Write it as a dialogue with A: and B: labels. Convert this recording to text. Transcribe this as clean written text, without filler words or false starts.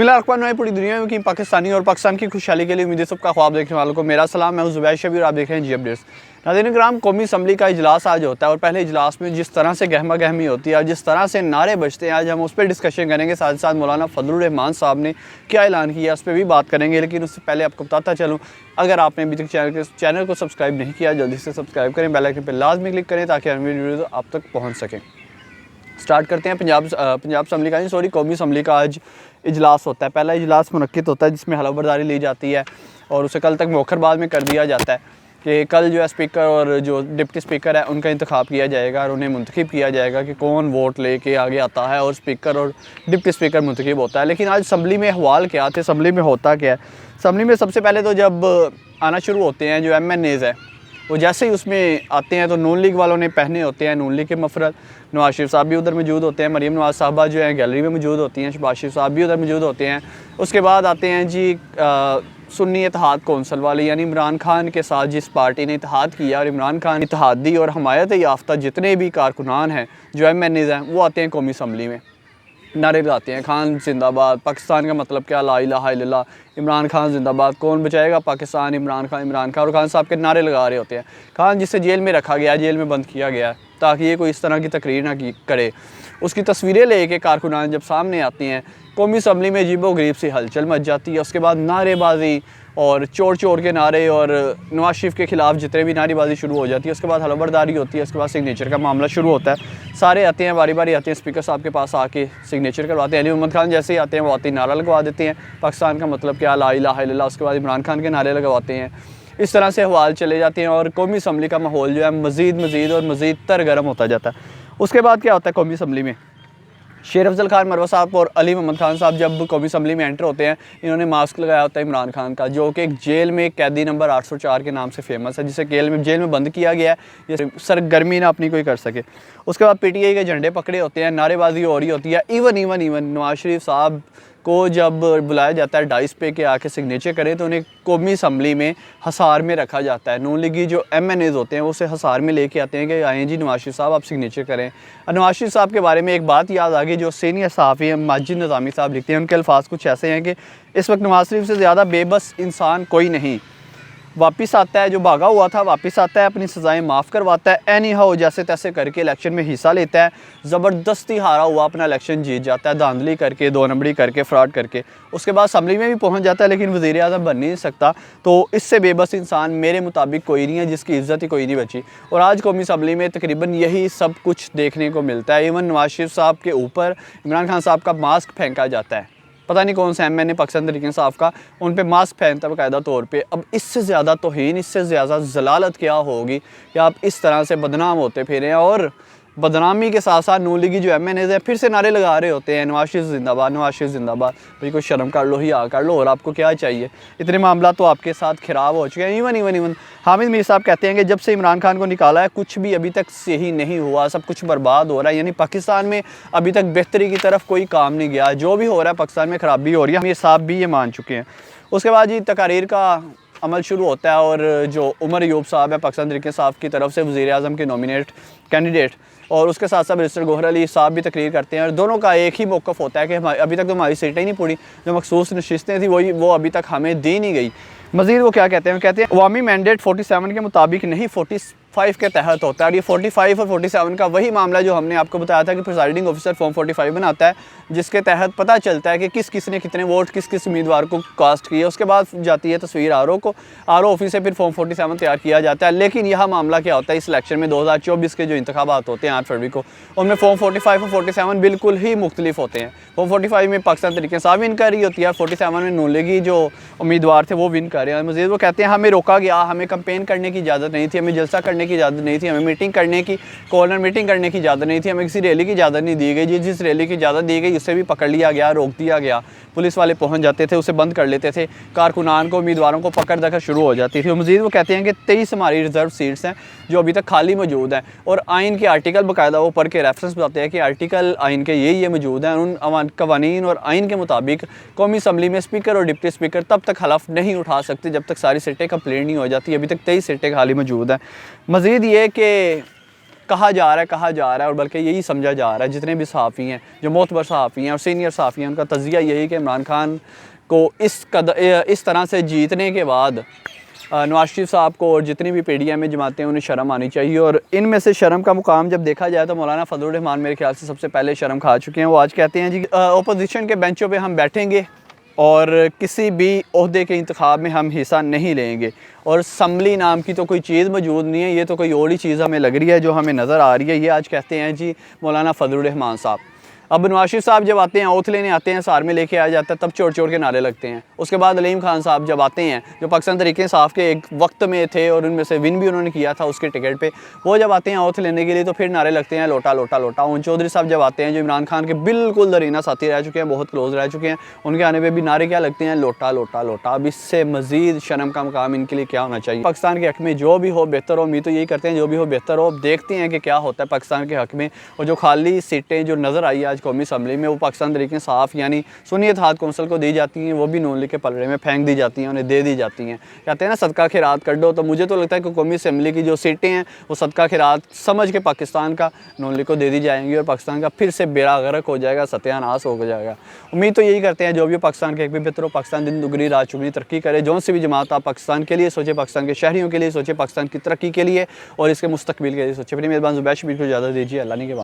A: बिस्मिल्लाहिर्रहमानिर्रहीम। पूरी दुनिया में की पाकिस्तानी और पाकिस्तान की खुशहाली के लिए उम्मीद सबका ख्वाब देखने वालों को मेरा सलाम। मैं ज़ुबैर शबीर, आप देख रहे हैं जी अपडेट्स। नाज़रीन कराम, कौमी असम्बली का इजलास आज होता है और पहले इजलास में जिस तरह से गहमा गहमी होती है और जिस तरह से नारे बजते हैं, आज हम उस पर डिस्कशन करेंगे। साथ साथ मौलाना फजलुर रहमान साहब ने क्या ऐलान किया उस पर भी बात करेंगे। लेकिन उससे पहले आपको बताता चलूँ, अगर आपने अभी तक चैनल को सब्सक्राइब नहीं किया, जल्दी से सब्सक्राइब करें, बेल आइकन पर लाजमी क्लिक करें ताकि हमारी वीडियो आप तक पहुँच सकें। स्टार्ट करते हैं। पंजाब असम्बली का कौमी असम्बली का आज इजलास होता है। पहला इजलास मुनक्किद होता है जिसमें हलफबरदारी ली जाती है और उसे कल तक मौखर बाद में कर दिया जाता है कि कल जो है स्पीकर और जो डिप्टी स्पीकर है उनका इंतखाब किया जाएगा और उन्हें मुंतखब किया जाएगा कि कौन वोट लेके आगे आता है और स्पीकर और डिप्टी स्पीकर मुंतखब होता है। लेकिन आज असम्बली में अहवाल क्या थे, असम्बली में होता क्या है। असम्बली में सबसे पहले तो जब आना शुरू होते हैं जो MNAs है, वो जैसे ही उसमें आते हैं तो नून लीग वालों ने पहने होते हैं नून लीग के मफरत। नवाज शरीफ साहब भी उधर मौजूद होते हैं, मरीम नवाज साहबा जो है गैलरी में मौजूद होती हैं, शहबाज शरीफ साहब भी उधर मौजूद होते हैं। उसके बाद आते हैं जी सुन्नी इत्तेहाद कौंसल वाले, यानी इमरान खान के साथ जिस पार्टी ने इत्तेहाद किया और इमरान खान इत्तेहादी और हमायत याफ्ता जितने भी कारकुनान हैं जो MNAs हैं, वो आते हैं कौमी असम्बली में, नारे लगाते हैं खान जिंदाबाद, पाकिस्तान का मतलब क्या, ला इलाहा इल्लल्लाह, इमरान खान जिंदाबाद, कौन बचाएगा पाकिस्तान, इमरान खान। और खान साहब के नारे लगा रहे होते हैं। खान जिसे जेल में रखा गया, जेल में बंद किया गया ताकि ये कोई इस तरह की तकरीर ना करे, उसकी तस्वीरें लेके कारकुनान जब सामने आती हैं, कौमी असम्बली में अजीबो गरीब सी हलचल मच जाती है। उसके बाद नारेबाजी और चोर के नारे और नवाज शरीफ के ख़िलाफ़ जितने भी नारेबाजी शुरू हो जाती है। उसके बाद हलफबरदारी होती है, उसके बाद सिग्नेचर का मामला शुरू होता है। सारे आते हैं, बारी बारी आते हैं, स्पीकर साहब के पास आके सिग्नेचर करवाते हैं। अली मोहम्मद खान जैसे ही आते हैं वो आते ही नारा लगवा देते हैं, पाकिस्तान का मतलब क्या, ला इलाहा इल्लल्लाह। उसके बाद इमरान खान के नारे लगवाते हैं। इस तरह से अहवाल चले जाते हैं और कौमी असम्बली का माहौल जो है मज़ीद तर गर्म होता जाता है। उसके बाद क्या होता है, कौमी असम्बली में शेर अफजल खान मरवा साहब और अली मोहम्मद खान साहब जब कौमी असम्बली में एंटर होते हैं, इन्होंने मास्क लगाया होता है इमरान खान का, जो कि एक जेल में कैदी नंबर 804 के नाम से फेमस है, जिसे जेल में बंद किया गया है, ये सरगर्मी ना अपनी कोई कर सके। उसके बाद PTI के झंडे पकड़े होते हैं, नारेबाजी हो रही होती है। इवन नवाज शरीफ साहब को जब बुलाया जाता है डाइस पे के आके सिग्नेचर करें, तो उन्हें कौमी असम्बली में हसार में रखा जाता है। नून लीगी जो MNAs होते हैं वो उसे हसार में लेके आते हैं कि आएँ जी नवाज शरीफ साहब आप सिग्नेचर करें। नवाज शरीफ साहब के बारे में एक बात याद आ गई, जो सीनियर सहाफ़ी माजिद निज़ामी साहब लिखते हैं, उनके अल्फाज कुछ ऐसे हैं कि इस वक्त नवाज शरीफ से ज़्यादा बेबस इंसान कोई नहीं, वापस आता है, जो भागा हुआ था वापस आता है, अपनी सज़ाएं माफ़ करवाता है, एनी हाउ जैसे तैसे करके इलेक्शन में हिस्सा लेता है, ज़बरदस्ती हारा हुआ अपना इलेक्शन जीत जाता है, धांधली करके, 2 नंबरी करके, फ्रॉड करके। उसके बाद असम्बली में भी पहुंच जाता है लेकिन वज़ीर आज़म बन नहीं सकता। तो इससे बेबस इंसान मेरे मुताबिक कोई नहीं है, जिसकी इज़्ज़त ही कोई नहीं बची। और आज कौमी असम्बली में तकरीबन यही सब कुछ देखने को मिलता है। इवन नवाज शरीफ साहब के ऊपर इमरान खान साहब का मास्क फेंका जाता है, पता नहीं कौन सा MNA पाकिस्तान तहरीक साहब का, उन पे मास्क पहनता है बाकायदा तौर पे। अब इससे ज़्यादा तौहीन, इससे ज़्यादा ज़लालत क्या होगी कि आप इस तरह से बदनाम होते फिरें। और बदनामी के साथ साथ नून लीगी जो MNAs हैं फिर से नारे लगा रहे होते हैं, नवाज शरीफ जिंदाबाद, नवाज शरीफ जिंदाबाद। भाई कोई शर्म कर लो, ही आ कर लो, और आपको क्या चाहिए। इतने मामला तो आपके साथ ख़राब हो चुके हैं। इवन हामिद मीर साहब कहते हैं कि जब से इमरान खान को निकाला है कुछ भी अभी तक सही नहीं हुआ, सब कुछ बर्बाद हो रहा है, यानी पाकिस्तान में अभी तक बेहतरी की तरफ कोई काम नहीं गया, जो भी हो रहा है पाकिस्तान में ख़राबी हो रही है। मीर साहब भी ये मान चुके हैं। उसके बाद जी तकारीर का अमल शुरू होता है और जो उमर अयूब साहब है पाकिस्तान तहरीक साहब की तरफ से वज़ीर आज़म के नॉमिनेट कैंडिडेट, और उसके साथ साथ बैरिस्टर गौहर अली साहब भी तकरीर करते हैं। और दोनों का एक ही मौक़िफ़ होता है कि अभी तक तो हमारी सीटें ही नहीं पूरी, जो मखसूस नशिस्तें थी वो अभी तक हमें दी नहीं गई। मज़ीद वो क्या कहते हैं, कहते हैं अवामी मैंडेट 47 के मुताबिक नहीं 45 के तहत होता है। और ये 45 और 47 का वही मामला जो हमने आपको बताया था कि प्रिसाइडिंग ऑफिसर फॉर्म 45 बनाता है, जिसके तहत पता चलता है कि किस ने कितने वोट किस उम्मीदवार को कास्ट किए। उसके बाद जाती है तस्वीर RO को, RO ऑफिस से फिर फॉर्म 47 तैयार किया जाता है। लेकिन यह मामला क्या होता है, इस इलेक्शन में 2024 के जो इंतखाबात होते हैं 8 फरवरी को, उनमें फॉर्म 45 और 47 बिल्कुल ही मुख्तलिफ होते हैं। फॉर्म 45 में पाकिस्तान तहरीक साहब विन कर रही होती है, 47 में नून लीगी जो उम्मीदवार थे वो विन कर रहे हैं। मज़ीद वो कहते हैं हमें रोका गया, हमें कंपेन करने की इजाज़त नहीं थी, हमें जलसा करने की इजाज़त नहीं थी, हमें मीटिंग करने की, कॉर्नर मीटिंग करने की इजाज़त नहीं थी, हमें किसी रैली की इजाज़त नहीं दी गई। जिस रैली की इजाज़त दी गई उससे भी पकड़ लिया गया, रोक दिया गया, पुलिस वाले पहुंच जाते थे, उसे बंद कर लेते थे, कारकुनान को, उम्मीदवारों को पकड़ दखल शुरू हो जाती थी। मज़ीद वो कहते हैं कि 23 हमारी रिजर्व सीट्स हैं जो अभी तक खाली मौजूद हैं, और आइन के आर्टिकल बाकायदा वो पढ़ के रेफरेंस बताते हैं कि आर्टिकल आइन के ये मौजूद हैं। उन कवानीन और आइन के मुताबिक कौमी असम्बली में स्पीकर और डिप्टी स्पीकर तब तक हलफ नहीं उठा सकते जब तक सारी सीटें कंप्लीट नहीं हो जाती। अभी तक 23 सीटें खाली मौजूद हैं। मज़ीद ये कि कहा जा रहा है और बल्कि यही समझा जा रहा है, जितने भी सहाफ़ी हैं, जो मोतबर सहाफ़ी हैं और सीनियर सहाफ़ी हैं, उनका तज़किया यही कि इमरान खान को इस तरह से जीतने के बाद नवाज शरीफ साहब को और जितनी भी पीढ़ियाँ में जमाते हैं उन्हें शर्म आनी चाहिए। और इनमें से शर्म का मुकाम जब देखा जाए तो मौलाना फजलुर रहमान मेरे ख्याल से सबसे पहले शर्म खा चुके हैं। वो आज कहते हैं जी अपोजिशन के बेंचों पे हम बैठेंगे और किसी भी ओहदे के इंतखाब में हम हिस्सा नहीं लेंगे, और असम्बली नाम की तो कोई चीज़ मौजूद नहीं है, ये तो कोई और ही चीज़ हमें लग रही है जो हमें नज़र आ रही है। ये आज कहते हैं जी मौलाना फजलुर रहमान साहब। अब नवाज शरीफ साहब जब आते हैं, ओथ लेने आते हैं, सार में लेके आ जाता है, तब चोर चोर के नारे लगते हैं। उसके बाद अलीम खान साहब जब आते हैं, जो पाकिस्तान तहरीक इंसाफ के एक वक्त में थे और उनमें से विन भी उन्होंने किया था उसके टिकट पे, वो जब आते हैं ओथ लेने के लिए तो फिर नारे लगते हैं लोटा लोटा लोटा। उन चौधरी साहब जब आते हैं, जो इमरान खान के बिल्कुल दरीना साथी रह चुके हैं, बहुत क्लोज रह चुके हैं, उनके आने पर भी नारे क्या लगते हैं, लोटा लोटा लोटा। अब इससे मज़ीद शर्म का मुकाम इनके लिए क्या होना चाहिए। पाकिस्तान के हक़ में जो भी हो बेहतर हो, उम्मीद तो यही करते हैं जो भी हो बेहतर हो। अब देखते हैं कि क्या होता है पाकिस्तान के हक़ में। और जो खाली सीटें जो नज़र आई आज कौमी असम्बली में, वो पाकिस्तान तहरीक इंसाफ यानी सुन्नी इत्तेहाद कौंसिल को दी जाती हैं, वो भी नून लीग के पलड़े में फेंक दी जाती हैं, उन्हें दे दी जाती हैं। कहते हैं ना सदका खैरात कर दो, तो मुझे तो लगता है कि कौमी असम्बली की जो सीटें हैं वो सदका खैरात समझ के पाकिस्तान का नून लीग को दे दी जाएंगी और पाकिस्तान का फिर से बेड़ा गर्क हो जाएगा, सत्यानाश हो जाएगा। उम्मीद तो यही करते हैं जो भी पाकिस्तान के एक भी बेहतर हो, पाकिस्तान दिन दुगनी रात चुगनी तरक्की करे। जौन सी भी जमात आप पाकिस्तान के लिए सोचे, पाकिस्तान के शहरियों के लिए सोचे, पाकिस्तान की तरक्की के लिए और इसके मुस्तकबिल के लिए सोचे। अपनी मेज़बान ज़ुबैर शबीर को इजाज़त दीजिए। अल्लाह ने के बाद।